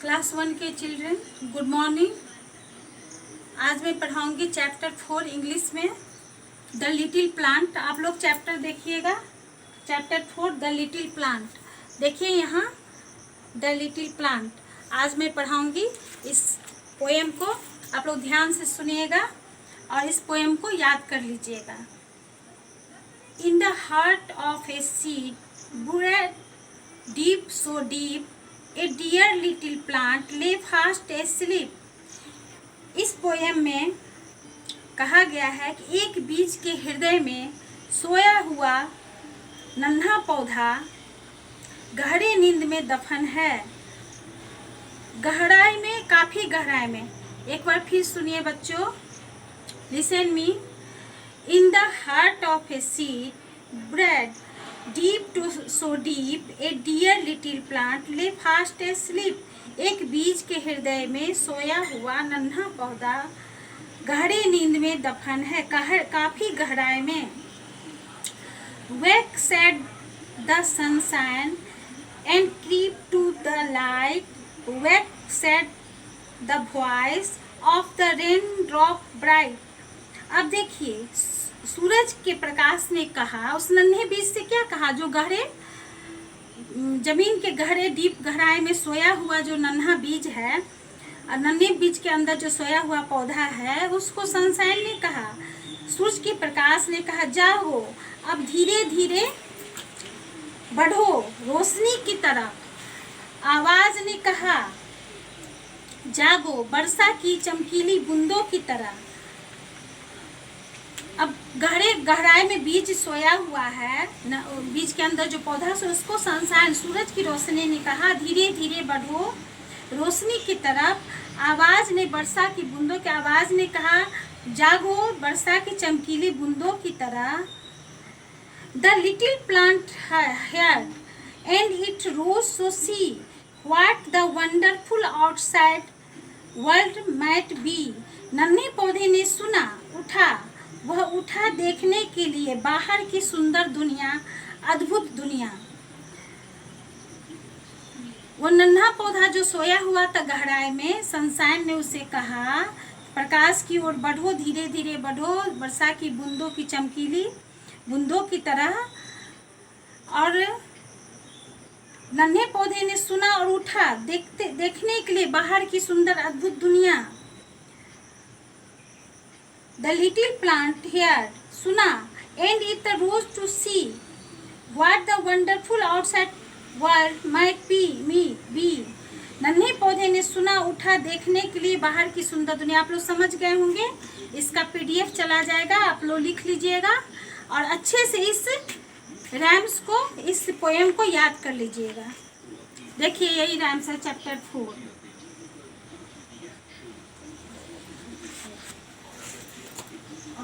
Class 1 के children, good morning. आज मैं पढ़ाऊंगी चैप्टर 4 इंग्लिश में द लिटिल प्लांट। आप लोग चैप्टर देखिएगा, चैप्टर 4 द लिटिल प्लांट। देखिए यहाँ द लिटिल प्लांट। आज मैं पढ़ाऊंगी इस पोएम को, आप लोग ध्यान से सुनिएगा और इस पोएम को याद कर लीजिएगा। In the heart of a seed buried deep, so deep, a dear little plant lay fast asleep। इस पोएम में कहा गया है कि एक बीज के हृदय में सोया हुआ नन्हा पौधा गहरी नींद में दफन है। गहराई में, काफी गहराई में। एक बार फिर सुनिए बच्चों, listen me. In the heart of a seed buried deep to so deep, a dear little plant lay fast asleep। एक बीज के हृदय में सोया हुआ नन्हा पौधा गहरी नींद में दफन है, काफी गहराई में। Wake said the sunshine and creep to the light, wake said the voice of the raindrop bright। अब देखिए, सूरज के प्रकाश ने कहा, उस नन्हे बीज से क्या कहा, जो गहरे जमीन के गहरे डीप गहराई में सोया हुआ जो नन्हा बीज है, और नन्हे बीज के अंदर जो सोया हुआ पौधा है, उसको सनशाइन ने कहा, सूरज के प्रकाश ने कहा, जाओ अब धीरे धीरे बढ़ो रोशनी की तरफ। आवाज ने कहा, जागो वर्षा की चमकीली बूंदों की तरह। अब गहराई में बीज सोया हुआ है, बीज के अंदर जो पौधा है उसको सनशाइन सूरज की रोशनी ने कहा, धीरे धीरे बढ़ो रोशनी की तरफ। आवाज ने, वर्षा की बूंदों की आवाज ने कहा, जागो वर्षा की चमकीली बूंदों की तरह। The little plant heard and it rose to see what the wonderful outside world might be। नन्हे पौधे ने सुना, उठा, वह उठा देखने के लिए बाहर की सुंदर दुनिया, अद्भुत दुनिया। वो नन्हा पौधा जो सोया हुआ था गहराई में, सनशाइन ने उसे कहा, प्रकाश की ओर बढ़ो, धीरे धीरे बढ़ो वर्षा की बूंदों की चमकीली बूंदों की तरह। और नन्हे पौधे ने सुना और उठा देखने के लिए बाहर की सुंदर अद्भुत दुनिया। The little plant heard, सुना, and it rose to see what the wonderful outside world might be। नन्हे पौधे ने सुना, उठा देखने के लिए बाहर की सुंदर दुनिया। आप लोग समझ गए होंगे, इसका PDF चला जाएगा, आप लोग लिख लीजिएगा और अच्छे से इस रैम्स को, इस पोएम को याद कर लीजिएगा। देखिए यही रैम्स है चैप्टर 4।